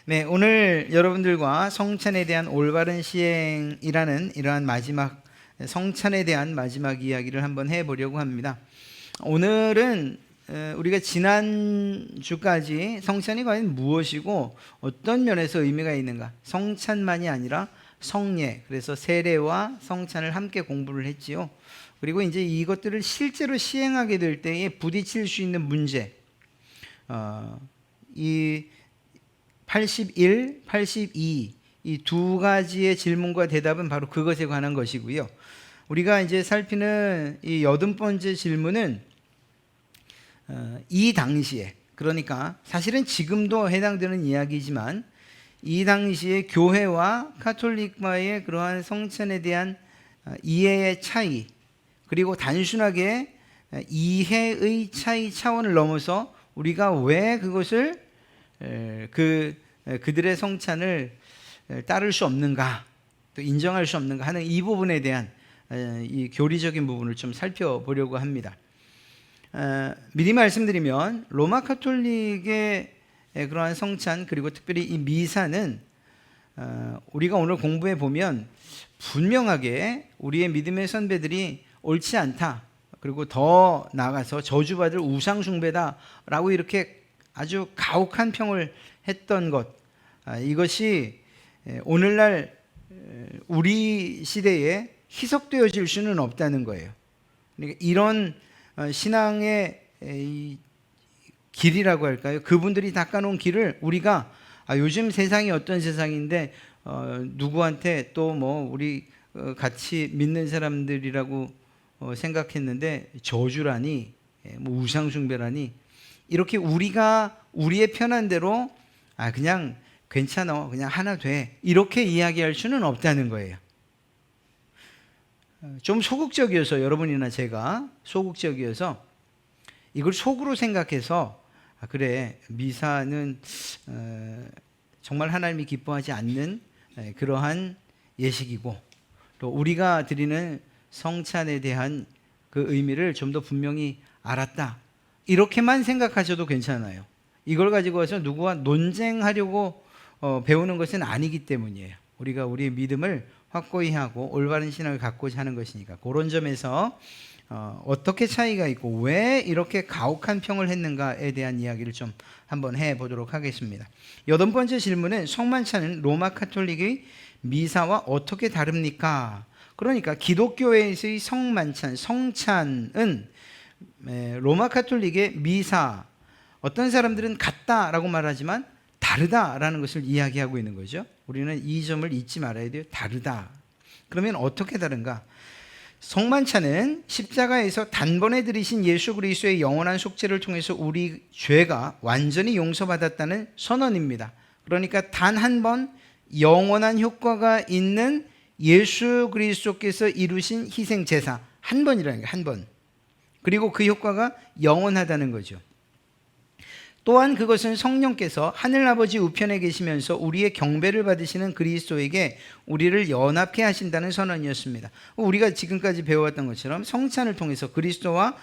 네, 오늘 여러분들과 성찬에 대한 올바른 시행이라는 이러한 마지막 성찬에 대한 마지막 이야기를 한번 해보려고 합니다. 오늘은 우리가 지난 주까지 성찬이 과연 무엇이고 어떤 면에서 의미가 있는가, 성찬만이 아니라 성례, 그래서 세례와 성찬을 함께 공부를 했지요. 그리고 이제 이것들을 실제로 시행하게 될 때에 부딪힐 수 있는 문제, 이 81, 82 이 두 가지의 질문과 대답은 바로 그것에 관한 것이고요. 우리가 이제 살피는 이 80번째 질문은 이 당시에, 그러니까 사실은 지금도 해당되는 이야기지만 이 당시에 교회와 카톨릭과의 그러한 성찬에 대한 이해의 차이, 그리고 단순하게 이해의 차이 차원을 넘어서 우리가 왜 그것을 그들의 성찬을 따를 수 없는가, 또 인정할 수 없는가 하는 이 부분에 대한 이 교리적인 부분을 좀 살펴보려고 합니다. 미리 말씀드리면 로마 카톨릭의 그러한 성찬, 그리고 특별히 이 미사는 우리가 오늘 공부해 보면 분명하게 우리의 믿음의 선배들이 옳지 않다, 그리고 더 나아가서 저주받을 우상숭배다라고 이렇게 아주 가혹한 평을 했던 것, 이것이 오늘날 우리 시대에 희석되어질 수는 없다는 거예요. 그러니까 이런 신앙의 길이라고 할까요? 그분들이 닦아놓은 길을 우리가 요즘 세상이 어떤 세상인데 누구한테 또 뭐 우리 같이 믿는 사람들이라고 생각했는데 저주라니, 뭐 우상숭배라니, 이렇게 우리가 우리의 편한 대로 그냥 괜찮아, 그냥 하나 돼, 이렇게 이야기할 수는 없다는 거예요. 좀 소극적이어서, 여러분이나 제가 소극적이어서 이걸 속으로 생각해서 그래, 미사는 정말 하나님이 기뻐하지 않는 그러한 예식이고, 또 우리가 드리는 성찬에 대한 그 의미를 좀 더 분명히 알았다, 이렇게만 생각하셔도 괜찮아요. 이걸 가지고 와서 누구와 논쟁하려고 배우는 것은 아니기 때문이에요. 우리가 우리의 믿음을 확고히 하고 올바른 신앙을 갖고자 하는 것이니까, 그런 점에서 어떻게 차이가 있고 왜 이렇게 가혹한 평을 했는가에 대한 이야기를 좀 한번 해보도록 하겠습니다. 8번째 질문은 성만찬은 로마 카톨릭의 미사와 어떻게 다릅니까? 그러니까 기독교에서의 성만찬, 성찬은 로마 카톨릭의 미사, 어떤 사람들은 같다라고 말하지만 다르다라는 것을 이야기하고 있는 거죠. 우리는 이 점을 잊지 말아야 돼요. 다르다. 그러면 어떻게 다른가? 성만찬은 십자가에서 단번에 들이신 예수 그리스도의 영원한 속죄를 통해서 우리 죄가 완전히 용서받았다는 선언입니다. 그러니까 단 한 번 영원한 효과가 있는 예수 그리스도께서 이루신 희생 제사, 한 번이라는 게 한 번. 그리고 그 효과가 영원하다는 거죠. 또한 그것은 성령께서 하늘아버지 우편에 계시면서 우리의 경배를 받으시는 그리스도에게 우리를 연합케 하신다는 선언이었습니다. 우리가 지금까지 배워왔던 것처럼 성찬을 통해서 그리스도와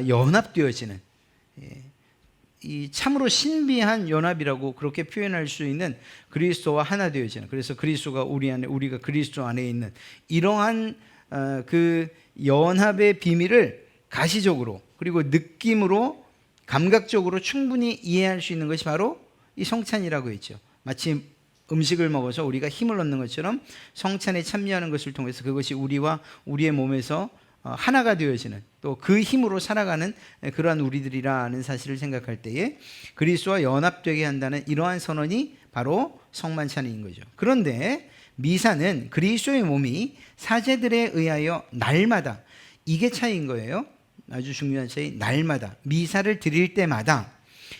연합되어지는, 이 참으로 신비한 연합이라고 그렇게 표현할 수 있는, 그리스도와 하나 되어지는, 그래서 그리스도가 우리 안에, 우리가 그리스도 안에 있는 이러한 그 연합의 비밀을 가시적으로, 그리고 느낌으로, 감각적으로 충분히 이해할 수 있는 것이 바로 이 성찬이라고 했죠. 마치 음식을 먹어서 우리가 힘을 얻는 것처럼 성찬에 참여하는 것을 통해서 그것이 우리와 우리의 몸에서 하나가 되어지는, 또 그 힘으로 살아가는 그러한 우리들이라는 사실을 생각할 때에 그리스도와 연합되게 한다는 이러한 선언이 바로 성만찬인 거죠. 그런데 미사는 그리스도의 몸이 사제들에 의하여 날마다, 이게 차이인 거예요. 아주 중요한 차이. 날마다 미사를 드릴 때마다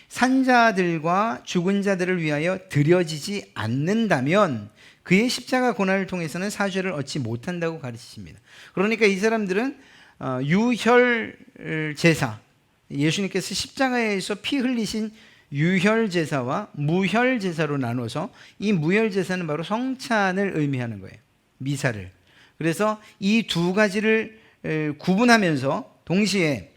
산자들과 죽은 자들을 위하여 드려지지 않는다면 그의 십자가 고난을 통해서는 사죄를 얻지 못한다고 가르치십니다. 그러니까 이 사람들은 유혈 제사, 예수님께서 십자가에서 피 흘리신 유혈 제사와 무혈 제사로 나눠서, 이 무혈 제사는 바로 성찬을 의미하는 거예요, 미사를. 그래서 이 두 가지를 구분하면서 동시에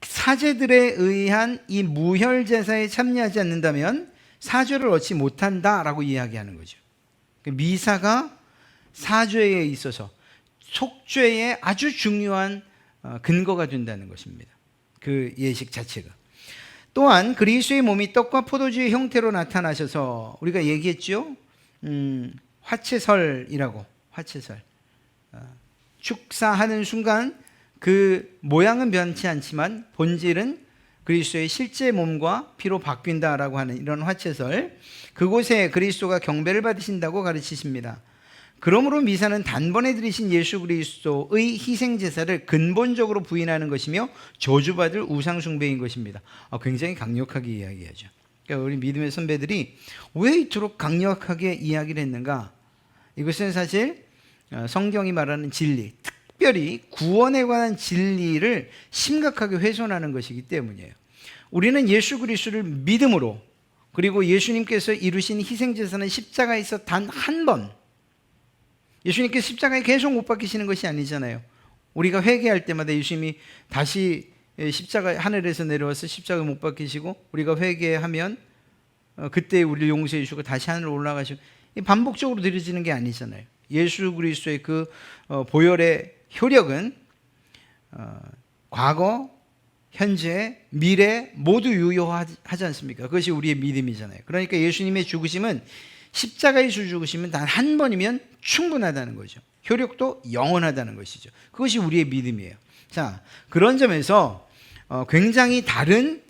사제들에 의한 이 무혈 제사에 참여하지 않는다면 사죄를 얻지 못한다라고 이야기하는 거죠. 미사가 사죄에 있어서 속죄의 아주 중요한 근거가 된다는 것입니다. 그 예식 자체가. 또한 그리스도의 몸이 떡과 포도주의 형태로 나타나셔서 우리가 얘기했죠. 화채설이라고. 화채설. 축사하는 순간 그 모양은 변치 않지만 본질은 그리스도의 실제 몸과 피로 바뀐다라고 하는 이런 화채설. 그곳에 그리스도가 경배를 받으신다고 가르치십니다. 그러므로 미사는 단번에 드리신 예수 그리스도의 희생제사를 근본적으로 부인하는 것이며 저주받을 우상숭배인 것입니다. 굉장히 강력하게 이야기하죠. 그러니까 우리 믿음의 선배들이 왜 이토록 강력하게 이야기를 했는가? 이것은 사실 성경이 말하는 진리, 특별히 구원에 관한 진리를 심각하게 훼손하는 것이기 때문이에요. 우리는 예수 그리스도를 믿음으로, 그리고 예수님께서 이루신 희생제사는 십자가에서 단 한 번, 예수님께서 십자가에 계속 못 박히시는 것이 아니잖아요. 우리가 회개할 때마다 예수님이 다시 십자가 하늘에서 내려와서 십자가에 못 박히시고, 우리가 회개하면 그때 우리를 용서해 주시고 다시 하늘로 올라가시고, 반복적으로 드려지는 게 아니잖아요. 예수 그리스도의 그 보혈의 효력은 과거, 현재, 미래 모두 유효하지 않습니까? 그것이 우리의 믿음이잖아요. 그러니까 예수님의 죽으심은, 십자가에서 죽으심은 단 한 번이면 충분하다는 거죠. 효력도 영원하다는 것이죠. 그것이 우리의 믿음이에요. 자, 그런 점에서 굉장히 다른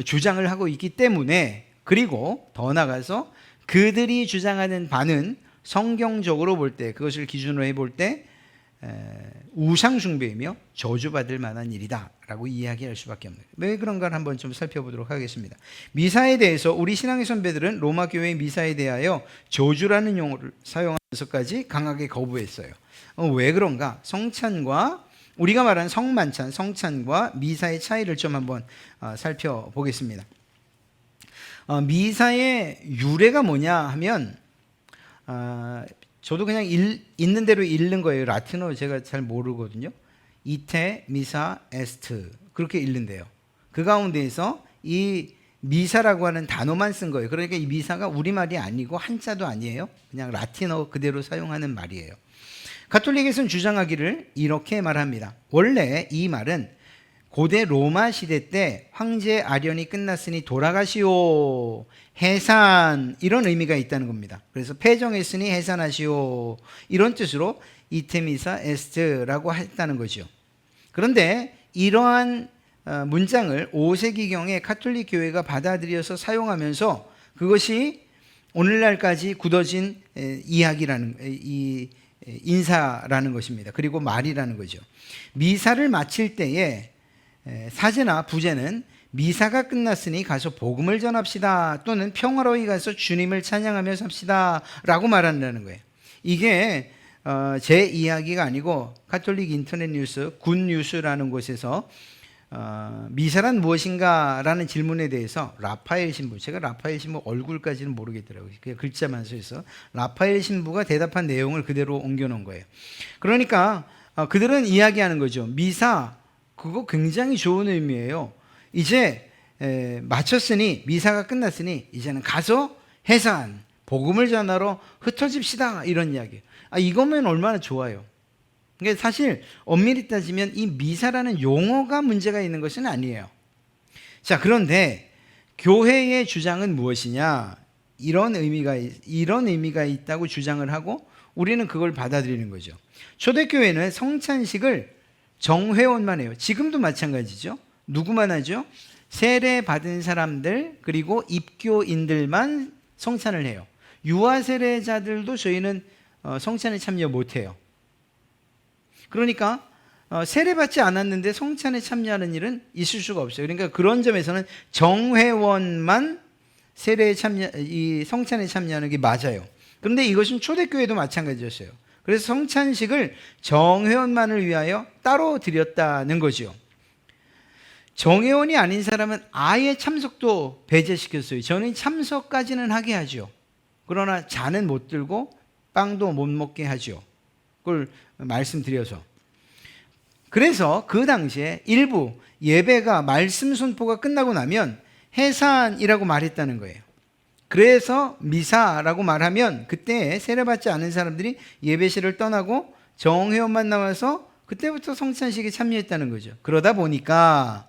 주장을 하고 있기 때문에, 그리고 더 나아가서 그들이 주장하는 바는 성경적으로 볼 때, 그것을 기준으로 해볼 때 우상숭배이며 저주받을 만한 일이다 라고 이야기할 수밖에 없는 거예요. 왜 그런가를 한번 좀 살펴보도록 하겠습니다. 미사에 대해서 우리 신앙의 선배들은 로마 교회의 미사에 대하여 저주라는 용어를 사용하면서까지 강하게 거부했어요. 왜 그런가? 성찬과, 우리가 말하는 성만찬, 성찬과 미사의 차이를 좀 한번 살펴보겠습니다. 미사의 유래가 뭐냐 하면, 저도 그냥 있는 대로 읽는 거예요. 라틴어 제가 잘 모르거든요. 이테 미사 에스트, 그렇게 읽는데요. 그 가운데에서 이 미사라고 하는 단어만 쓴 거예요. 그러니까 이 미사가 우리말이 아니고 한자도 아니에요. 그냥 라틴어 그대로 사용하는 말이에요. 가톨릭에서는 주장하기를 이렇게 말합니다. 원래 이 말은 고대 로마 시대 때 황제 아련이 끝났으니 돌아가시오, 해산, 이런 의미가 있다는 겁니다. 그래서 패정했으니 해산하시오, 이런 뜻으로 이테미사 에스트라고 했다는 거죠. 그런데 이러한 문장을 5세기경에 가톨릭 교회가 받아들여서 사용하면서 그것이 오늘날까지 굳어진 이야기라는, 이 인사라는 것입니다. 그리고 말이라는 거죠. 미사를 마칠 때에 사제나 부제는 미사가 끝났으니 가서 복음을 전합시다, 또는 평화로이 가서 주님을 찬양하며 삽시다 라고 말한다는 거예요. 이게 제 이야기가 아니고 가톨릭 인터넷 뉴스 굿뉴스라는 곳에서 미사란 무엇인가 라는 질문에 대해서 라파엘 신부, 제가 라파엘 신부 얼굴까지는 모르겠더라고요. 그냥 글자만 써있어. 라파엘 신부가 대답한 내용을 그대로 옮겨놓은 거예요. 그러니까 그들은 이야기하는 거죠. 미사, 그거 굉장히 좋은 의미예요. 이제 마쳤으니, 미사가 끝났으니 이제는 가서 해산, 복음을 전하러 흩어집시다, 이런 이야기예요. 이거면 얼마나 좋아요. 그러니까 사실 엄밀히 따지면 이 미사라는 용어가 문제가 있는 것은 아니에요. 자, 그런데 교회의 주장은 무엇이냐? 이런 의미가 있다고 주장을 하고 우리는 그걸 받아들이는 거죠. 초대교회는 성찬식을 정회원만 해요. 지금도 마찬가지죠. 누구만 하죠? 세례 받은 사람들, 그리고 입교인들만 성찬을 해요. 유아 세례자들도 저희는 성찬에 참여 못해요. 그러니까 세례받지 않았는데 성찬에 참여하는 일은 있을 수가 없어요. 그러니까 그런 점에서는 정회원만 세례에 이 성찬에 참여하는 게 맞아요. 그런데 이것은 초대교회도 마찬가지였어요. 그래서 성찬식을 정회원만을 위하여 따로 드렸다는 거죠. 정회원이 아닌 사람은 아예 참석도 배제시켰어요. 저는 참석까지는 하게 하죠. 그러나 잔은 못 들고 빵도 못 먹게 하죠. 그걸 말씀드려서. 그래서 그 당시에 일부 예배가, 말씀 선포가 끝나고 나면 해산이라고 말했다는 거예요. 그래서 미사라고 말하면 그때 세례받지 않은 사람들이 예배실을 떠나고 정회원만 남아서 그때부터 성찬식에 참여했다는 거죠. 그러다 보니까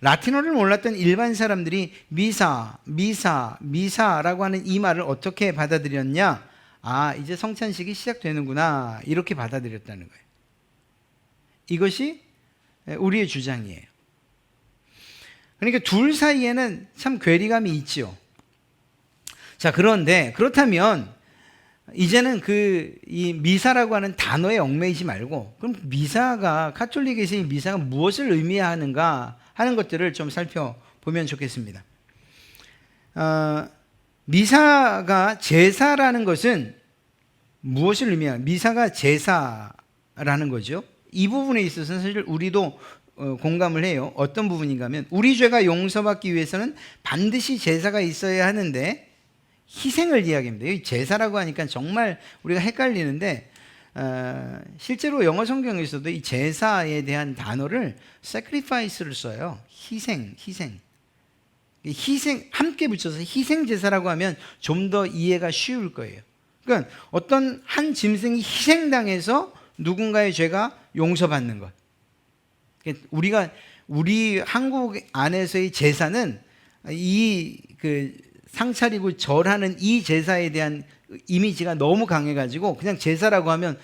라틴어를 몰랐던 일반 사람들이 미사라고 하는 이 말을 어떻게 받아들였냐? 아, 이제 성찬식이 시작되는구나. 이렇게 받아들였다는 거예요. 이것이 우리의 주장이에요. 그러니까 둘 사이에는 참 괴리감이 있지요. 자, 그런데 그렇다면 이제는 이 미사라고 하는 단어에 얽매이지 말고, 그럼 미사가, 가톨릭에서 이 미사가 무엇을 의미하는가 하는 것들을 좀 살펴보면 좋겠습니다. 미사가 제사라는 것은 무엇을 의미하냐? 미사가 제사라는 거죠. 이 부분에 있어서는 사실 우리도 공감을 해요. 어떤 부분인가 하면 우리 죄가 용서받기 위해서는 반드시 제사가 있어야 하는데 희생을 이야기합니다. 이 제사라고 하니까 정말 우리가 헷갈리는데 실제로 영어 성경에서도 이 제사에 대한 단어를 sacrifice를 써요. 희생 함께 붙여서 희생 제사라고 하면 좀 더 이해가 쉬울 거예요. 그러니까 어떤 한 짐승이 희생당해서 누군가의 죄가 용서받는 것. 우리 한국 안에서의 제사는 상차리고 절하는 이 제사에 대한 이미지가 너무 강해가지고 그냥 제사라고 하면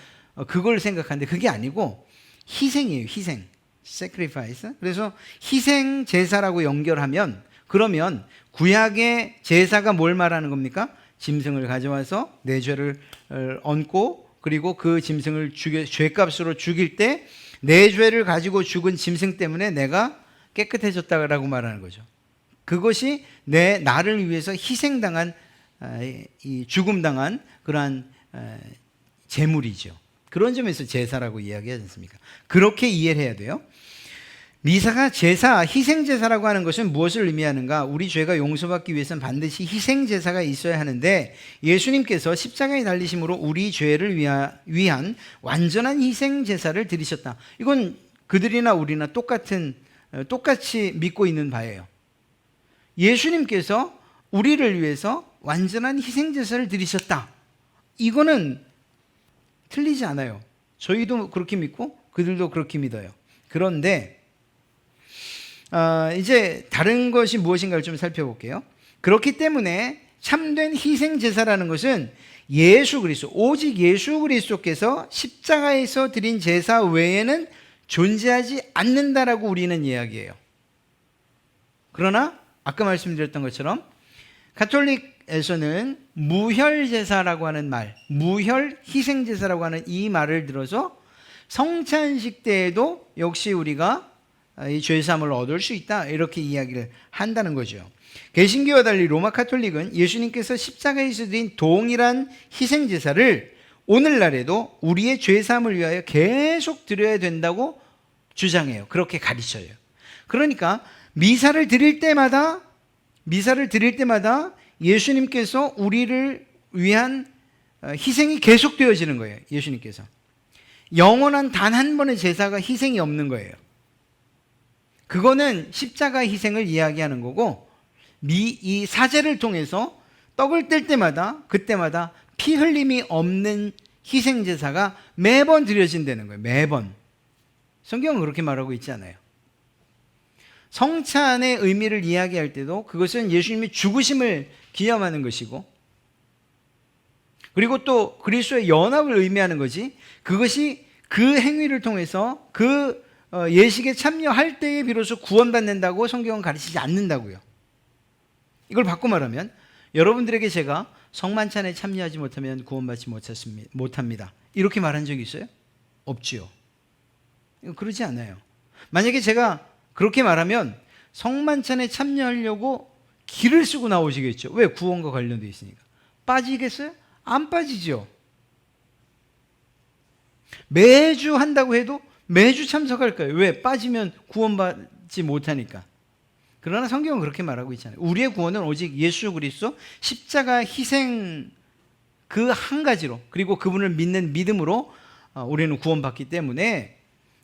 그걸 생각하는데 그게 아니고 희생이에요. 희생, sacrifice. 그래서 희생 제사라고 연결하면 그러면 구약의 제사가 뭘 말하는 겁니까? 짐승을 가져와서 내 죄를 얹고 그리고 그 짐승을 죄값으로 죽일 때 내 죄를 가지고 죽은 짐승 때문에 내가 깨끗해졌다라고 말하는 거죠. 그것이 나를 위해서 희생당한 죽음당한 그러한 제물이죠. 그런 점에서 제사라고 이야기하지 않습니까? 그렇게 이해를 해야 돼요. 미사가 제사, 희생제사라고 하는 것은 무엇을 의미하는가? 우리 죄가 용서받기 위해서는 반드시 희생제사가 있어야 하는데 예수님께서 십자가에 달리심으로 우리 죄를 위한 완전한 희생제사를 드리셨다. 이건 그들이나 우리나 똑같이 믿고 있는 바예요. 예수님께서 우리를 위해서 완전한 희생제사를 드리셨다. 이거는 틀리지 않아요. 저희도 그렇게 믿고 그들도 그렇게 믿어요. 그런데 이제 다른 것이 무엇인가를 좀 살펴볼게요. 그렇기 때문에 참된 희생제사라는 것은 예수 그리스도, 오직 예수 그리스도께서 십자가에서 드린 제사 외에는 존재하지 않는다라고 우리는 이야기해요. 그러나 아까 말씀드렸던 것처럼 가톨릭에서는 무혈제사라고 하는 말, 무혈 희생제사라고 하는 이 말을 들어서 성찬식 때에도 역시 우리가 이 죄사함을 얻을 수 있다 이렇게 이야기를 한다는 거죠. 개신교와 달리 로마 가톨릭은 예수님께서 십자가에서 드린 동일한 희생제사를 오늘날에도 우리의 죄사함을 위하여 계속 드려야 된다고 주장해요. 그렇게 가르쳐요. 그러니까 미사를 드릴 때마다 예수님께서 우리를 위한 희생이 계속되어지는 거예요. 예수님께서 영원한 단 한 번의 제사가 희생이 없는 거예요. 그거는 십자가 희생을 이야기하는 거고 이 사제를 통해서 떡을 뗄 때마다 그때마다 피 흘림이 없는 희생제사가 매번 드려진다는 거예요. 매번. 성경은 그렇게 말하고 있지 않아요. 성찬의 의미를 이야기할 때도 그것은 예수님의 죽으심을 기념하는 것이고 그리고 또 그리스도의 연합을 의미하는 거지 그것이 그 행위를 통해서 그 예식에 참여할 때에 비로소 구원받는다고 성경은 가르치지 않는다고요. 이걸 바꿔 말하면 여러분들에게 제가 성만찬에 참여하지 못하면 구원받지 못합니다. 이렇게 말한 적이 있어요? 없지요. 그러지 않아요. 만약에 제가 그렇게 말하면 성만찬에 참여하려고 기를 쓰고 나오시겠죠. 왜? 구원과 관련되어 있으니까. 빠지겠어요? 안 빠지죠. 매주 한다고 해도 매주 참석할 거예요. 왜? 빠지면 구원받지 못하니까. 그러나 성경은 그렇게 말하고 있잖아요. 우리의 구원은 오직 예수 그리스도 십자가 희생 그 한 가지로 그리고 그분을 믿는 믿음으로 우리는 구원받기 때문에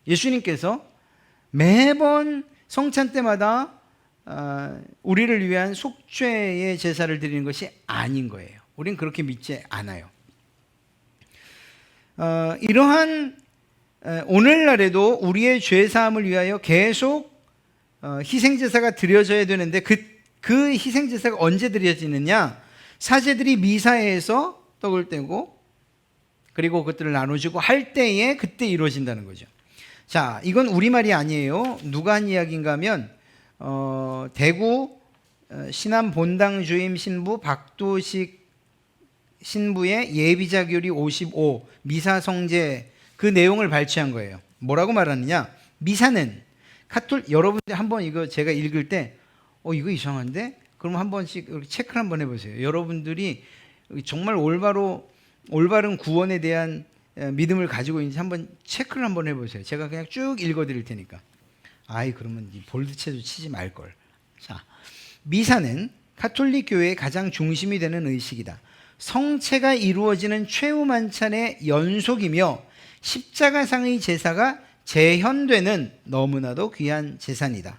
예수님께서 매번 성찬 때마다 우리를 위한 속죄의 제사를 드리는 것이 아닌 거예요. 우리는 그렇게 믿지 않아요. 이러한 오늘날에도 우리의 죄 사함을 위하여 계속 희생 제사가 드려져야 되는데 그 희생 제사가 언제 드려지느냐? 사제들이 미사에서 떡을 떼고 그리고 그것들을 나눠주고 할 때에 그때 이루어진다는 거죠. 자, 이건 우리말이 아니에요. 누가 한 이야기인가 하면 대구 신안 본당 주임 신부 박도식 신부의 예비자교리 55 미사 성제 그 내용을 발췌한 거예요. 뭐라고 말하느냐? 미사는 여러분들 한번 이거 제가 읽을 때 이거 이상한데? 그럼 한 번씩 체크를 한번 해보세요. 여러분들이 정말 올바른 구원에 대한 믿음을 가지고 있는지 한번 체크를 한번 해보세요. 제가 그냥 쭉 읽어드릴 테니까. 그러면 이 볼드체도 치지 말걸. 자, 미사는 가톨릭 교회의 가장 중심이 되는 의식이다. 성체가 이루어지는 최후 만찬의 연속이며 십자가상의 제사가 재현되는 너무나도 귀한 제사이다.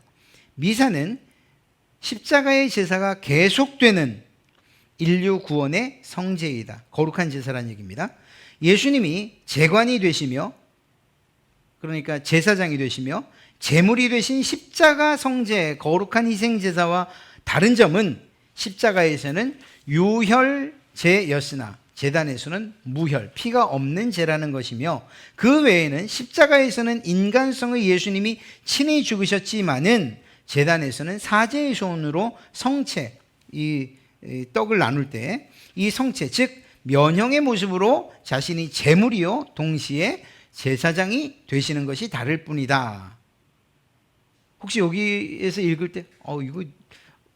미사는 십자가의 제사가 계속되는 인류 구원의 성제이다. 거룩한 제사라는 얘기입니다. 예수님이 제관이 되시며, 그러니까 제사장이 되시며 제물이 되신 십자가 성제 거룩한 희생 제사와 다른 점은 십자가에서는 유혈제였으나 제단에서는 무혈, 피가 없는 제라는 것이며, 그 외에는 십자가에서는 인간성의 예수님이 친히 죽으셨지만은 제단에서는 사제의 손으로 성체, 이 떡을 나눌 때 이 성체, 즉 면형의 모습으로 자신이 제물이요 동시에 제사장이 되시는 것이 다를 뿐이다. 혹시 여기에서 읽을 때 이거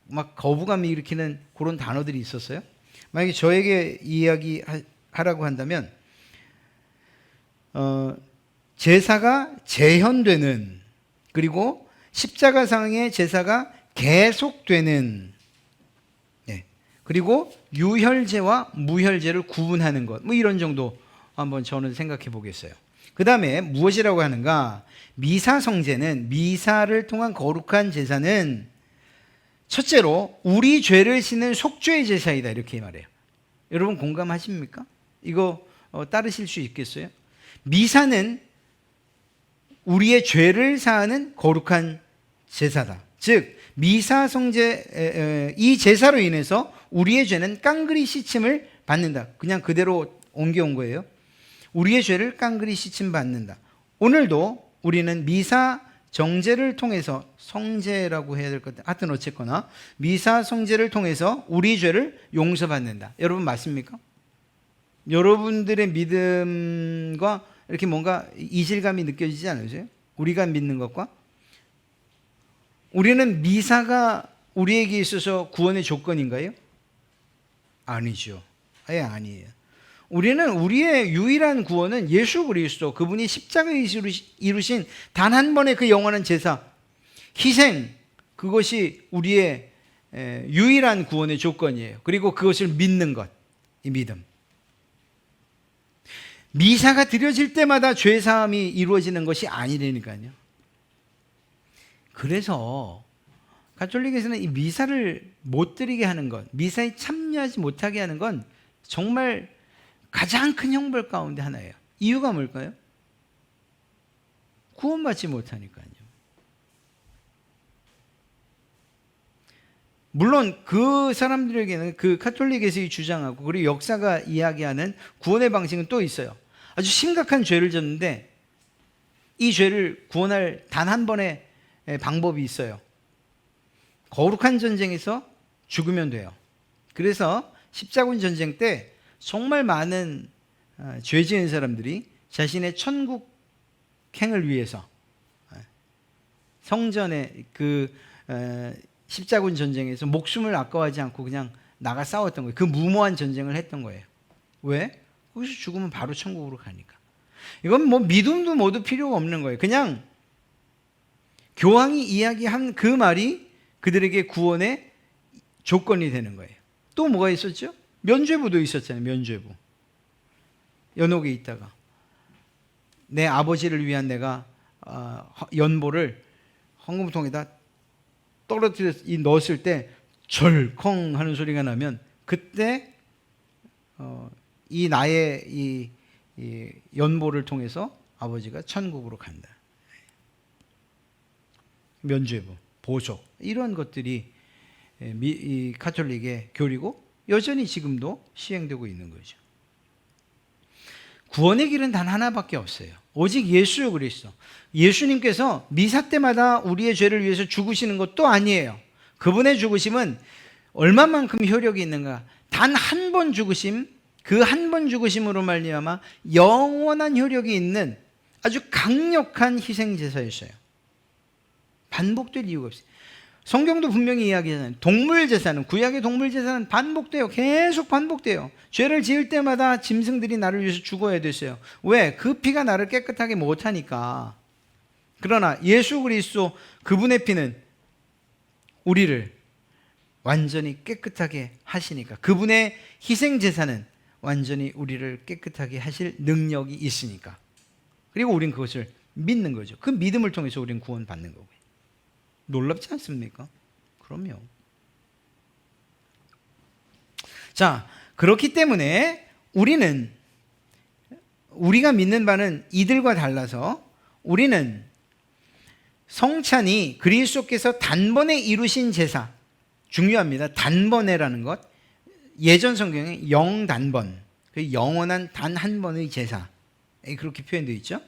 막 거부감이 일으키는 그런 단어들이 있었어요? 만약에 저에게 이야기하라고 한다면 제사가 재현되는, 그리고 십자가상의 제사가 계속되는, 그리고 유혈제와 무혈제를 구분하는 것, 뭐 이런 정도 한번 저는 생각해 보겠어요. 그 다음에 무엇이라고 하는가? 미사 성제는, 미사를 통한 거룩한 제사는 첫째로 우리 죄를 씻는 속죄의 제사이다, 이렇게 말해요. 여러분 공감하십니까? 이거 따르실 수 있겠어요? 미사는 우리의 죄를 사하는 거룩한 제사다. 즉 미사 성제, 이 제사로 인해서 우리의 죄는 깡그리 씻임을 받는다. 그냥 그대로 옮겨온 거예요. 우리의 죄를 깡그리 씻임 받는다. 오늘도 우리는 미사 정제를 통해서, 성제라고 해야 될 것 같아요. 하여튼 어쨌거나 미사 성제를 통해서 우리 죄를 용서받는다. 여러분 맞습니까? 여러분들의 믿음과 이렇게 뭔가 이질감이 느껴지지 않으세요? 우리가 믿는 것과? 우리는 미사가 우리에게 있어서 구원의 조건인가요? 아니죠. 아니에요. 우리는 우리의 유일한 구원은 예수 그리스도, 그분이 십자가에 이루신 단 한 번의 그 영원한 제사, 희생, 그것이 우리의 유일한 구원의 조건이에요. 그리고 그것을 믿는 것, 이 믿음. 미사가 드려질 때마다 죄사함이 이루어지는 것이 아니라니까요. 그래서 가톨릭에서는 이 미사를 못 드리게 하는 것, 미사에 참여하지 못하게 하는 건 정말 가장 큰 형벌 가운데 하나예요. 이유가 뭘까요? 구원받지 못하니까요. 물론 그 사람들에게는 그 가톨릭에서 주장하고 그리고 역사가 이야기하는 구원의 방식은 또 있어요. 아주 심각한 죄를 졌는데 이 죄를 구원할 단 한 번의 방법이 있어요. 거룩한 전쟁에서 죽으면 돼요. 그래서 십자군 전쟁 때 정말 많은 죄 지은 사람들이 자신의 천국행을 위해서 성전의 그 십자군 전쟁에서 목숨을 아까워하지 않고 그냥 나가 싸웠던 거예요. 그 무모한 전쟁을 했던 거예요. 왜? 거기서 죽으면 바로 천국으로 가니까. 이건 뭐 믿음도 모두 필요가 없는 거예요. 그냥 교황이 이야기한 그 말이 그들에게 구원의 조건이 되는 거예요. 또 뭐가 있었죠? 면죄부도 있었잖아요. 면죄부. 연옥에 있다가 내 아버지를 위한 내가 연보를 헌금통에다 넣었을 때 절컹 하는 소리가 나면 그때 이 나의 이 연보를 통해서 아버지가 천국으로 간다. 면죄부, 보석 이런 것들이 이 가톨릭의 교리고 여전히 지금도 시행되고 있는 거죠. 구원의 길은 단 하나밖에 없어요. 오직 예수 그리스도. 예수님께서 미사 때마다 우리의 죄를 위해서 죽으시는 것도 아니에요. 그분의 죽으심은 얼마만큼 효력이 있는가? 단 한 번 죽으심, 그 한 번 죽으심으로 말미암아 영원한 효력이 있는 아주 강력한 희생제사였어요. 반복될 이유가 없어요. 성경도 분명히 이야기하잖아요. 동물제사는, 구약의 동물제사는 반복돼요. 계속 반복돼요. 죄를 지을 때마다 짐승들이 나를 위해서 죽어야 됐어요. 왜? 그 피가 나를 깨끗하게 못하니까. 그러나 예수 그리스도 그분의 피는 우리를 완전히 깨끗하게 하시니까, 그분의 희생제사는 완전히 우리를 깨끗하게 하실 능력이 있으니까. 그리고 우린 그것을 믿는 거죠. 그 믿음을 통해서 우린 구원받는 거고요. 놀랍지 않습니까? 그럼요. 자, 그렇기 때문에 우리가 믿는 바는 이들과 달라서 우리는 성찬이 그리스도께서 단번에 이루신 제사, 중요합니다. 단번에라는 것. 예전 성경에 영단번, 그 영원한 단 한 번의 제사, 그렇게 표현되어 있죠.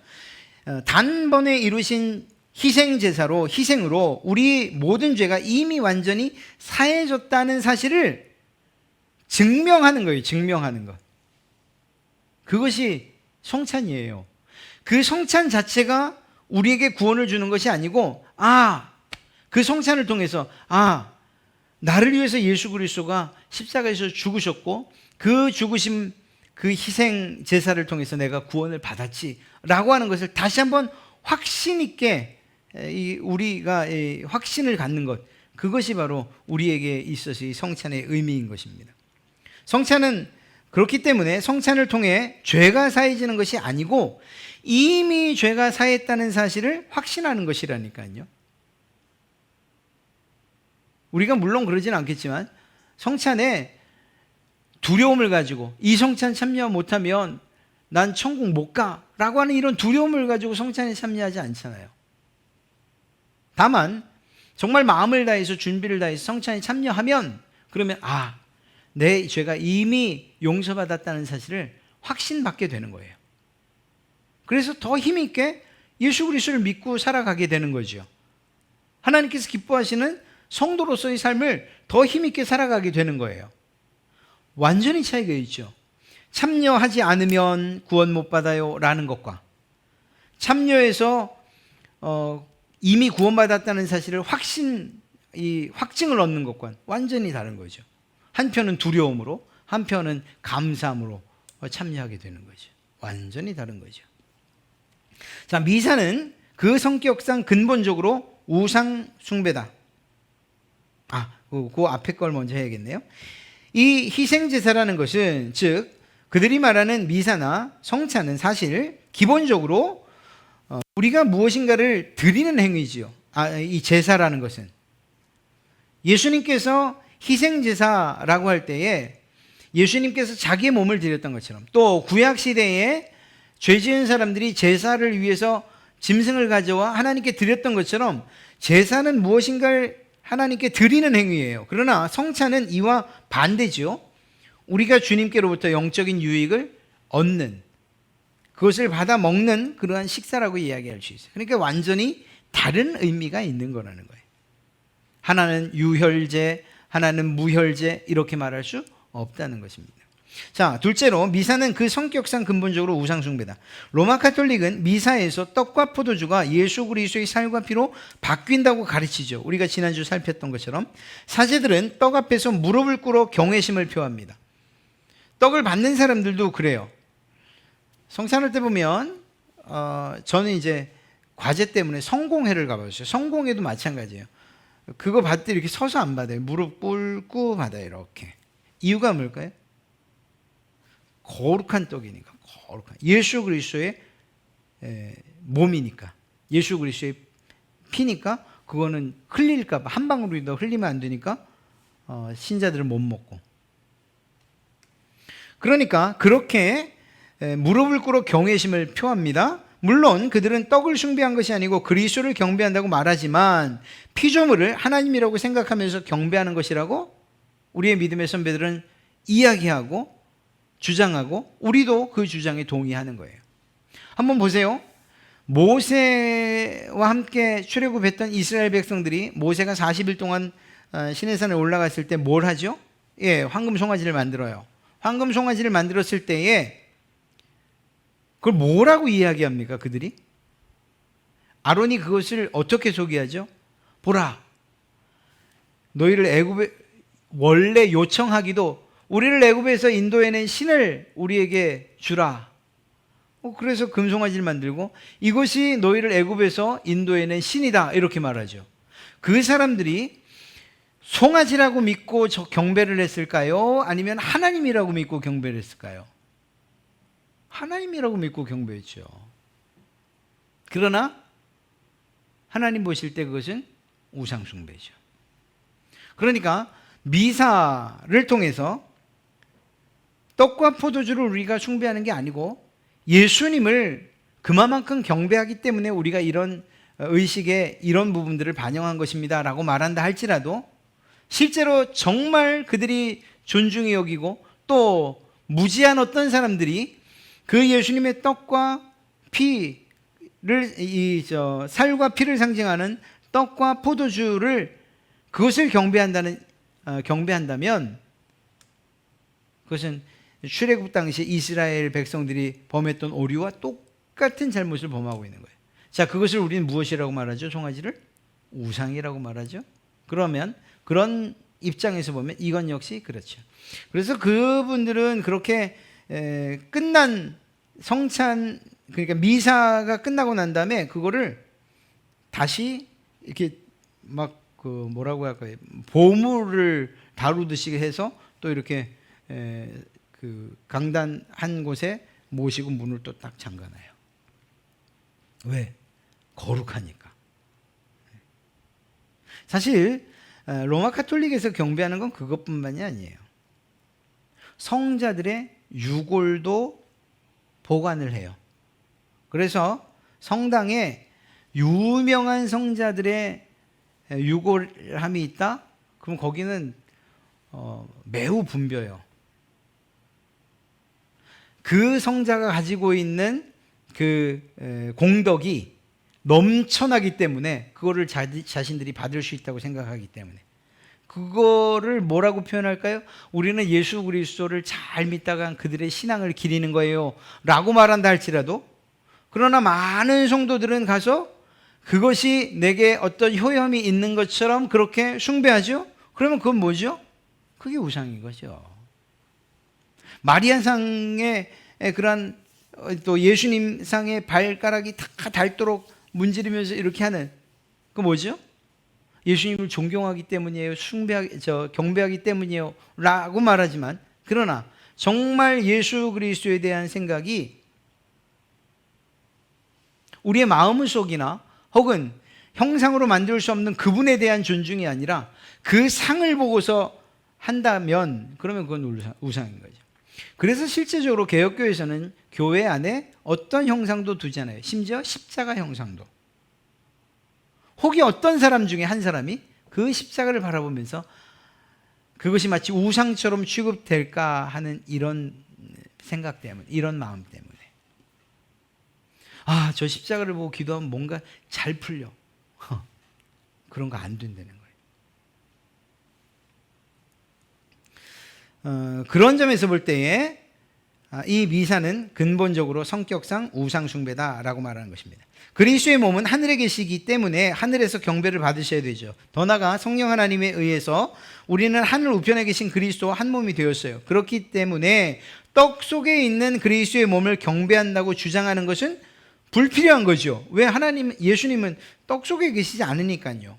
단번에 이루신 희생으로 우리 모든 죄가 이미 완전히 사해졌다는 사실을 증명하는 거예요. 증명하는 것. 그것이 성찬이에요. 그 성찬 자체가 우리에게 구원을 주는 것이 아니고, 그 성찬을 통해서 나를 위해서 예수 그리스도가 십자가에서 죽으셨고 그 죽으심, 그 희생 제사를 통해서 내가 구원을 받았지라고 하는 것을 다시 한번 확신 있게 우리가 확신을 갖는 것, 그것이 바로 우리에게 있어서 이 성찬의 의미인 것입니다. 성찬은 그렇기 때문에 성찬을 통해 죄가 사해지는 것이 아니고 이미 죄가 사했다는 사실을 확신하는 것이라니까요. 우리가 물론 그러지는 않겠지만 성찬에 두려움을 가지고 이 성찬 참여 못하면 난 천국 못 가라고 하는 이런 두려움을 가지고 성찬에 참여하지 않잖아요. 다만 정말 마음을 다해서 준비를 다해서 성찬에 참여하면, 그러면 내 죄가 이미 용서받았다는 사실을 확신받게 되는 거예요. 그래서 더 힘있게 예수 그리스도를 믿고 살아가게 되는 거죠. 하나님께서 기뻐하시는 성도로서의 삶을 더 힘있게 살아가게 되는 거예요. 완전히 차이가 있죠. 참여하지 않으면 구원 못 받아요 라는 것과 참여해서 이미 구원받았다는 사실을 확증을 얻는 것과는 완전히 다른 거죠. 한편은 두려움으로, 한편은 감사함으로 참여하게 되는 거죠. 완전히 다른 거죠. 자, 미사는 그 성격상 근본적으로 우상 숭배다. 그 앞에 걸 먼저 해야겠네요. 이 희생제사라는 것은, 즉 그들이 말하는 미사나 성찬은 사실 기본적으로 우리가 무엇인가를 드리는 행위지요. 이 제사라는 것은 예수님께서 희생제사라고 할 때에 예수님께서 자기의 몸을 드렸던 것처럼, 또 구약시대에 죄 지은 사람들이 제사를 위해서 짐승을 가져와 하나님께 드렸던 것처럼 제사는 무엇인가를 하나님께 드리는 행위예요. 그러나 성찬은 이와 반대죠. 우리가 주님께로부터 영적인 유익을 얻는, 그것을 받아 먹는 그러한 식사라고 이야기할 수 있어요. 그러니까 완전히 다른 의미가 있는 거라는 거예요. 하나는 유혈제, 하나는 무혈제, 이렇게 말할 수 없다는 것입니다. 자, 둘째로 미사는 그 성격상 근본적으로 우상숭배다. 로마 카톨릭은 미사에서 떡과 포도주가 예수 그리스도의 살과 피로 바뀐다고 가르치죠. 우리가 지난주 살폈던 것처럼 사제들은 떡 앞에서 무릎을 꿇어 경외심을 표합니다. 떡을 받는 사람들도 그래요. 성찬할 때 보면 저는 이제 과제 때문에 성공회를 가봤어요. 성공회도 마찬가지예요. 그거 받을 때 이렇게 서서 안 받아요. 무릎 꿇고 받아요. 이렇게. 이유가 뭘까요? 거룩한 떡이니까. 거룩한 예수 그리스도의 몸이니까, 예수 그리스도의 피니까 그거는 흘릴까 봐, 한 방울이라도 흘리면 안 되니까 신자들은 못 먹고. 그러니까 그렇게 무릎을 꿇어 경외심을 표합니다. 물론 그들은 떡을 숭배한 것이 아니고 그리스도를 경배한다고 말하지만 피조물을 하나님이라고 생각하면서 경배하는 것이라고 우리의 믿음의 선배들은 이야기하고 주장하고, 우리도 그 주장에 동의하는 거예요. 한번 보세요. 모세와 함께 출애굽했던 이스라엘 백성들이 모세가 40일 동안 시내산에 올라갔을 때 뭘 하죠? 황금 송아지를 만들어요. 황금 송아지를 만들었을 때에 그걸 뭐라고 이야기합니까, 그들이? 아론이 그것을 어떻게 소개하죠? 보라, 너희를 애굽에 원래 요청하기도 우리를 애굽에서 인도해낸 신을 우리에게 주라. 그래서 금송아지를 만들고 이것이 너희를 애굽에서 인도해낸 신이다, 이렇게 말하죠. 그 사람들이 송아지라고 믿고 경배를 했을까요? 아니면 하나님이라고 믿고 경배를 했을까요? 하나님이라고 믿고 경배했죠. 그러나 하나님 보실 때 그것은 우상숭배죠. 그러니까 미사를 통해서 떡과 포도주를 우리가 숭배하는 게 아니고 예수님을 그만큼 경배하기 때문에 우리가 이런 의식에 이런 부분들을 반영한 것입니다 라고 말한다 할지라도, 실제로 정말 그들이 존중히 여기고 또 무지한 어떤 사람들이 그 예수님의 떡과 피를, 살과 피를 상징하는 떡과 포도주를, 그것을 경배한다면 그것은 출애굽 당시 이스라엘 백성들이 범했던 오류와 똑같은 잘못을 범하고 있는 거예요. 자, 그것을 우리는 무엇이라고 말하죠? 송아지를 우상이라고 말하죠. 그러면 그런 입장에서 보면 이건 역시 그렇죠. 그래서 그분들은 그렇게 끝난 성찬, 그러니까 미사가 끝나고 난 다음에 그거를 다시 이렇게 막 뭐라고 할까요? 보물을 다루듯이 해서 또 이렇게 그 강단 한 곳에 모시고 문을 또 딱 잠가놔요. 왜? 거룩하니까. 사실 로마 카톨릭에서 경배하는 건 그것뿐만이 아니에요. 성자들의 유골도 보관을 해요. 그래서 성당에 유명한 성자들의 유골함이 있다? 그럼 거기는 매우 붐벼요. 그 성자가 가지고 있는 그 공덕이 넘쳐나기 때문에 그거를 자신들이 받을 수 있다고 생각하기 때문에, 그거를 뭐라고 표현할까요? 우리는 예수 그리스도를 잘 믿다가 그들의 신앙을 기리는 거예요 라고 말한다 할지라도, 그러나 많은 성도들은 가서 그것이 내게 어떤 효험이 있는 것처럼 그렇게 숭배하죠. 그러면 그건 뭐죠? 그게 우상인 거죠. 마리아상의 그런 또 예수님 상의 발가락이 다 닳도록 문지르면서 이렇게 하는 그 뭐죠? 예수님을 존경하기 때문이에요, 경배하기 때문이에요 라고 말하지만, 그러나 정말 예수 그리스도에 대한 생각이 우리의 마음 속이나 혹은 형상으로 만들 수 없는 그분에 대한 존중이 아니라 그 상을 보고서 한다면 그러면 그건 우상인 거죠. 그래서 실제적으로 개혁교회에서는 교회 안에 어떤 형상도 두지 않아요. 심지어 십자가 형상도. 혹이 어떤 사람 중에 한 사람이 그 십자가를 바라보면서 그것이 마치 우상처럼 취급될까 하는 이런 생각 때문에, 이런 마음 때문에, 아, 저 십자가를 보고 기도하면 뭔가 잘 풀려. 그런 거 안 된다는 거예요. 그런 점에서 볼 때에 이 미사는 근본적으로 성격상 우상숭배다라고 말하는 것입니다. 그리스도의 몸은 하늘에 계시기 때문에 하늘에서 경배를 받으셔야 되죠. 더 나아가 성령 하나님에 의해서 우리는 하늘 우편에 계신 그리스도와 한 몸이 되었어요. 그렇기 때문에 떡 속에 있는 그리스도의 몸을 경배한다고 주장하는 것은 불필요한 거죠. 왜? 예수님은 떡 속에 계시지 않으니까요.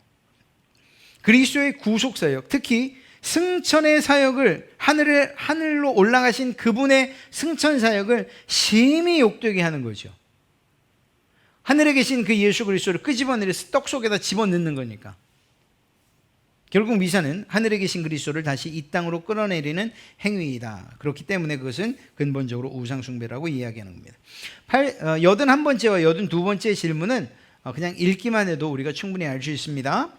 그리스도의 구속 사역, 특히 승천의 사역을, 하늘로 올라가신 그분의 승천 사역을 심히 욕되게 하는 거죠. 하늘에 계신 그 예수 그리스도를 끄집어내려서 떡 속에다 집어넣는 거니까. 결국 미사는 하늘에 계신 그리스도를 다시 이 땅으로 끌어내리는 행위이다. 그렇기 때문에 그것은 근본적으로 우상숭배라고 이야기하는 겁니다. 81번째와 82번째 질문은 그냥 읽기만 해도 우리가 충분히 알 수 있습니다.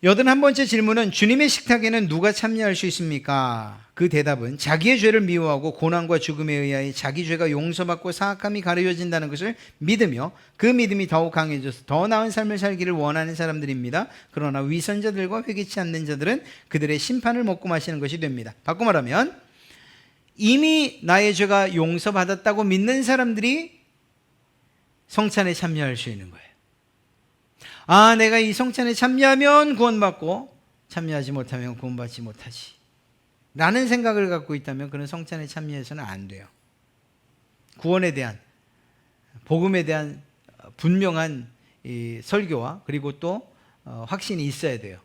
81번째 질문은 주님의 식탁에는 누가 참여할 수 있습니까? 그 대답은 자기의 죄를 미워하고 고난과 죽음에 의하여 자기 죄가 용서받고 사악함이 가려진다는 것을 믿으며 그 믿음이 더욱 강해져서 더 나은 삶을 살기를 원하는 사람들입니다. 그러나 위선자들과 회개치 않는 자들은 그들의 심판을 먹고 마시는 것이 됩니다. 바꿔 말하면 이미 나의 죄가 용서받았다고 믿는 사람들이 성찬에 참여할 수 있는 거예요. 내가 이 성찬에 참여하면 구원받고 참여하지 못하면 구원받지 못하지 라는 생각을 갖고 있다면 그는 성찬에 참여해서는 안 돼요. 구원에 대한, 복음에 대한 분명한 이 설교와 그리고 또 확신이 있어야 돼요.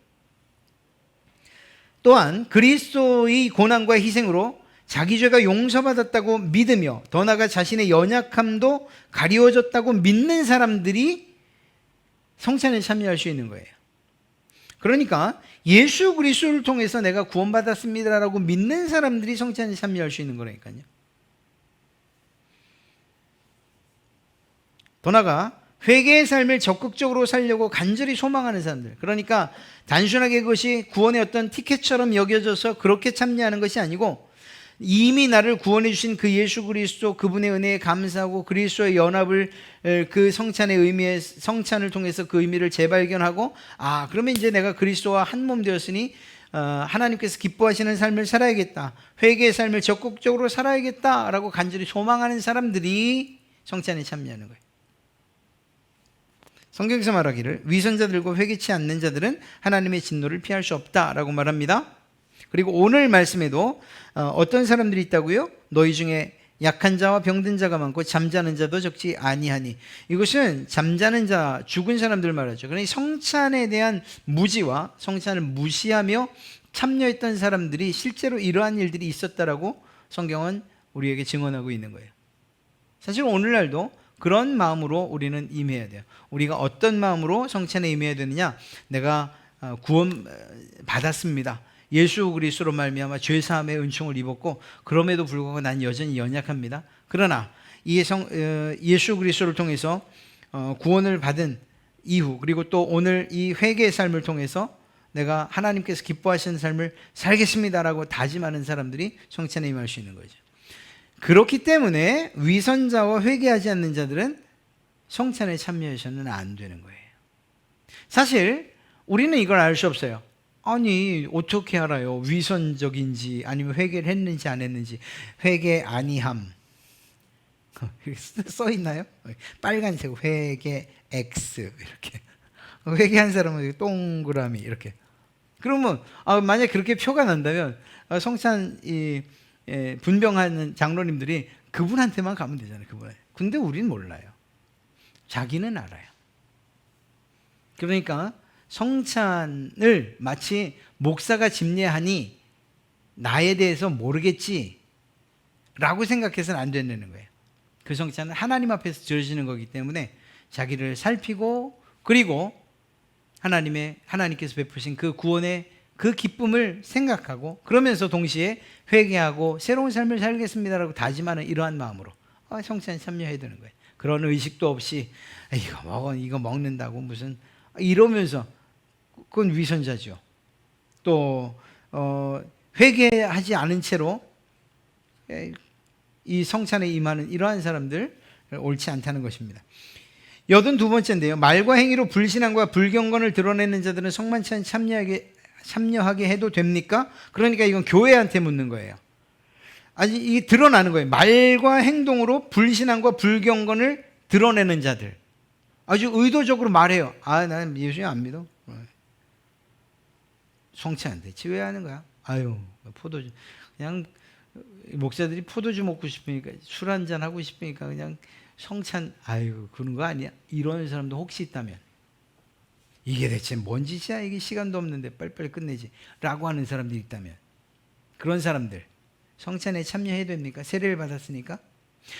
또한 그리스도의 고난과 희생으로 자기 죄가 용서받았다고 믿으며 더 나아가 자신의 연약함도 가리워졌다고 믿는 사람들이 성찬에 참여할 수 있는 거예요. 그러니까 예수 그리스도를 통해서 내가 구원받았습니다라고 믿는 사람들이 성찬에 참여할 수 있는 거라니까요. 더 나아가 회개의 삶을 적극적으로 살려고 간절히 소망하는 사람들, 그러니까 단순하게 그것이 구원의 어떤 티켓처럼 여겨져서 그렇게 참여하는 것이 아니고 이미 나를 구원해 주신 그 예수 그리스도 그분의 은혜에 감사하고 그리스도의 연합을 그 성찬의 의미에 성찬을 통해서 그 의미를 재발견하고 그러면 이제 내가 그리스도와 한 몸 되었으니 하나님께서 기뻐하시는 삶을 살아야겠다, 회개의 삶을 적극적으로 살아야겠다라고 간절히 소망하는 사람들이 성찬에 참여하는 거예요. 성경에서 말하기를 위선자들과 회개치 않는 자들은 하나님의 진노를 피할 수 없다라고 말합니다. 그리고 오늘 말씀에도 어떤 사람들이 있다고요? 너희 중에 약한 자와 병든 자가 많고 잠자는 자도 적지 아니하니. 이것은 잠자는 자, 죽은 사람들 말하죠. 그러니 성찬에 대한 무지와 성찬을 무시하며 참여했던 사람들이 실제로 이러한 일들이 있었다라고 성경은 우리에게 증언하고 있는 거예요. 사실 오늘날도 그런 마음으로 우리는 임해야 돼요. 우리가 어떤 마음으로 성찬에 임해야 되느냐? 내가 구원 받았습니다. 예수 그리스도로 말미암아 죄 사함의 은총을 입었고 그럼에도 불구하고 난 여전히 연약합니다. 그러나 예수 그리스도를 통해서 구원을 받은 이후 그리고 또 오늘 이 회개의 삶을 통해서 내가 하나님께서 기뻐하시는 삶을 살겠습니다라고 다짐하는 사람들이 성찬에 임할 수 있는 거죠. 그렇기 때문에 위선자와 회개하지 않는 자들은 성찬에 참여해서는 안 되는 거예요. 사실 우리는 이걸 알 수 없어요. 아니 어떻게 알아요? 위선적인지 아니면 회개를 했는지 안 했는지. 회개 아니함 써 있나요? 빨간색 회개 X 이렇게. 회개한 사람은 동그라미 이렇게. 그러면 만약에 그렇게 표가 난다면 성찬 분병하는 장로님들이 그분한테만 가면 되잖아요. 그분에. 근데 우리는 몰라요. 자기는 알아요. 그러니까 성찬을 마치 목사가 집례하니 나에 대해서 모르겠지 라고 생각해서는 안 된다는 거예요. 그 성찬은 하나님 앞에서 드려지는 거기 때문에 자기를 살피고 그리고 하나님께서 베푸신 그 구원의 그 기쁨을 생각하고 그러면서 동시에 회개하고 새로운 삶을 살겠습니다라고 다짐하는 이러한 마음으로 성찬에 참여해야 되는 거예요. 그런 의식도 없이 이거 먹는다고 무슨 이러면서 그건 위선자죠. 또 회개하지 않은 채로 이 성찬에 임하는 이러한 사람들 옳지 않다는 것입니다. 82번째인데요. 말과 행위로 불신앙과 불경건을 드러내는 자들은 성만찬에 참여하게 해도 됩니까? 그러니까 이건 교회한테 묻는 거예요. 아직 이게 드러나는 거예요. 말과 행동으로 불신앙과 불경건을 드러내는 자들. 아주 의도적으로 말해요. 나는 예수 안 믿어. 성찬 대체 왜 하는 거야? 포도주. 그냥 목사들이 포도주 먹고 싶으니까 술 한잔 하고 싶으니까 그냥 성찬 그런 거 아니야? 이런 사람도 혹시 있다면 이게 대체 뭔 짓이야? 이게 시간도 없는데 빨리빨리 끝내지 라고 하는 사람들이 있다면 그런 사람들 성찬에 참여해야 됩니까? 세례를 받았으니까?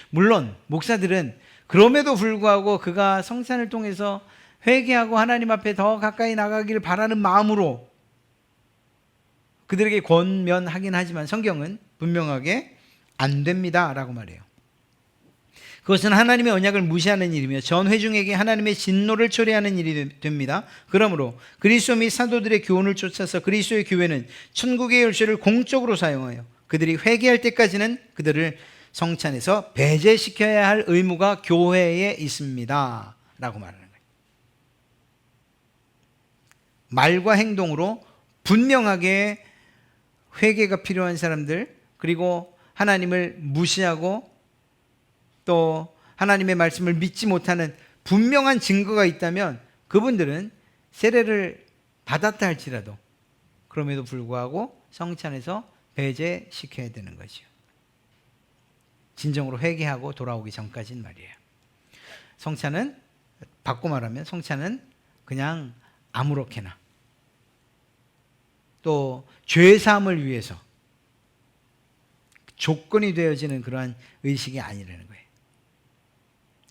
물론 목사들은 그럼에도 불구하고 그가 성찬을 통해서 회개하고 하나님 앞에 더 가까이 나가기를 바라는 마음으로 그들에게 권면하긴 하지만 성경은 분명하게 안 됩니다 라고 말해요. 그것은 하나님의 언약을 무시하는 일이며 전 회중에게 하나님의 진노를 초래하는 일이 됩니다. 그러므로 그리스도 및 사도들의 교훈을 쫓아서 그리스도의 교회는 천국의 열쇠를 공적으로 사용하여 그들이 회개할 때까지는 그들을 성찬에서 배제시켜야 할 의무가 교회에 있습니다 라고 말하는 거예요. 말과 행동으로 분명하게 회개가 필요한 사람들, 그리고 하나님을 무시하고 또 하나님의 말씀을 믿지 못하는 분명한 증거가 있다면 그분들은 세례를 받았다 할지라도 그럼에도 불구하고 성찬에서 배제시켜야 되는 거죠. 진정으로 회개하고 돌아오기 전까지는 말이에요. 성찬은, 바꿔 말하면 성찬은 그냥 아무렇게나 또 죄사함을 위해서 조건이 되어지는 그러한 의식이 아니라는 거예요.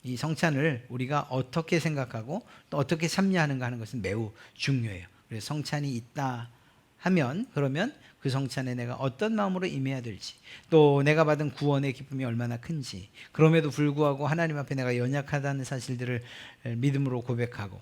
이 성찬을 우리가 어떻게 생각하고 또 어떻게 참여하는가 하는 것은 매우 중요해요. 그래서 성찬이 있다 하면 그러면 그 성찬에 내가 어떤 마음으로 임해야 될지, 또 내가 받은 구원의 기쁨이 얼마나 큰지, 그럼에도 불구하고 하나님 앞에 내가 연약하다는 사실들을 믿음으로 고백하고,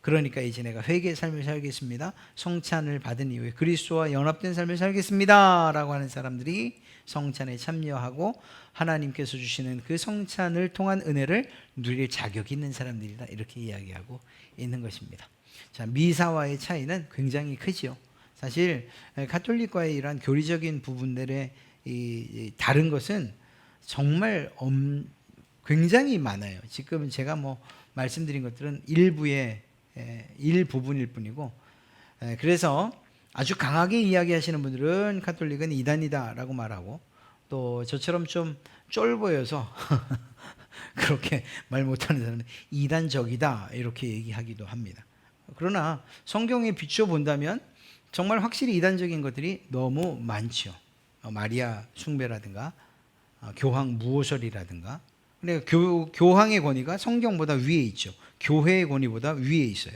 그러니까 이제 내가 회개의 삶을 살겠습니다, 성찬을 받은 이후에 그리스도와 연합된 삶을 살겠습니다 라고 하는 사람들이 성찬에 참여하고 하나님께서 주시는 그 성찬을 통한 은혜를 누릴 자격이 있는 사람들이다, 이렇게 이야기하고 있는 것입니다. 자, 미사와의 차이는 굉장히 크지요. 사실 가톨릭과의 이러한 교리적인 부분들의 이 다른 것은 정말 굉장히 많아요. 지금 제가 뭐 말씀드린 것들은 일부의 일부분일 뿐이고, 그래서 아주 강하게 이야기하시는 분들은 가톨릭은 이단이다 라고 말하고, 또 저처럼 좀 쫄보여서 그렇게 말 못하는 사람은 이단적이다 이렇게 얘기하기도 합니다. 그러나 성경에 비추어 본다면 정말 확실히 이단적인 것들이 너무 많죠. 마리아 숭배라든가 교황 무호설이라든가. 그러니까 교황의 권위가 성경보다 위에 있죠. 교회의 권위보다 위에 있어요.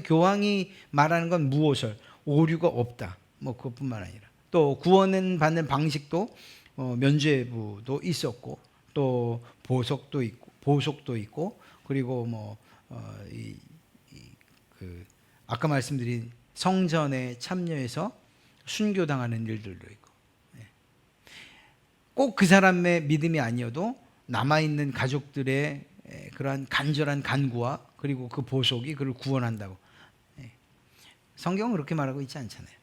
교황이 말하는 건 무호설, 오류가 없다, 뭐 그것뿐만 아니라 또 구원은 받는 방식도 면죄부도 있었고, 또 보석도 있고, 그리고 아까 말씀드린 성전에 참여해서 순교당하는 일들도 있고, 꼭 그 사람의 믿음이 아니어도 남아있는 가족들의 그러한 간절한 간구와 그리고 그 보석이 그를 구원한다고 성경은 그렇게 말하고 있지 않잖아요.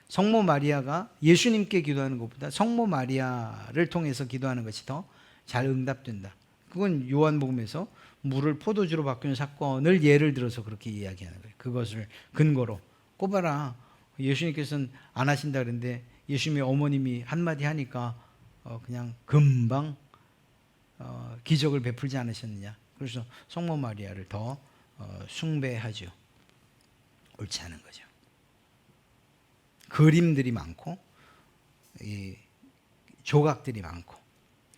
성모 마리아가 예수님께 기도하는 것보다 성모 마리아를 통해서 기도하는 것이 더 잘 응답된다. 그건 요한복음에서 물을 포도주로 바꾸는 사건을 예를 들어서 그렇게 이야기하는 거예요. 그것을 근거로 꼽아라. 예수님께서는 안 하신다 그랬는데 예수님의 어머님이 한마디 하니까 그냥 금방 기적을 베풀지 않으셨느냐. 그래서 성모 마리아를 더 숭배하죠. 옳지 않은 거죠. 그림들이 많고 이 조각들이 많고,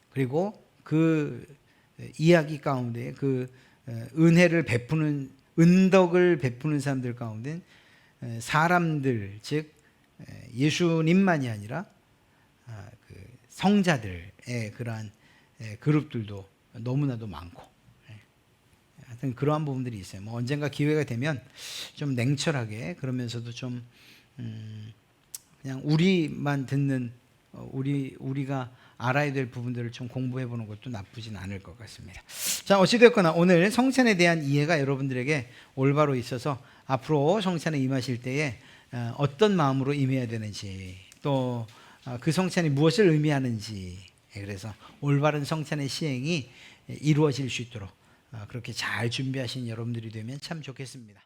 그리고 그 이야기 가운데 그 은혜를 베푸는, 은덕을 베푸는 사람들 가운데 사람들, 즉 예수님만이 아니라 그 성자들의 그러한 그룹들도 너무나도 많고, 하여튼 그러한 부분들이 있어요. 뭐 언젠가 기회가 되면 좀 냉철하게, 그러면서도 좀 그냥 우리만 듣는 우리가 알아야 될 부분들을 좀 공부해 보는 것도 나쁘진 않을 것 같습니다. 자, 어찌됐거나 오늘 성찬에 대한 이해가 여러분들에게 올바로 있어서 앞으로 성찬에 임하실 때에 어떤 마음으로 임해야 되는지, 또 그 성찬이 무엇을 의미하는지, 그래서 올바른 성찬의 시행이 이루어질 수 있도록 그렇게 잘 준비하신 여러분들이 되면 참 좋겠습니다.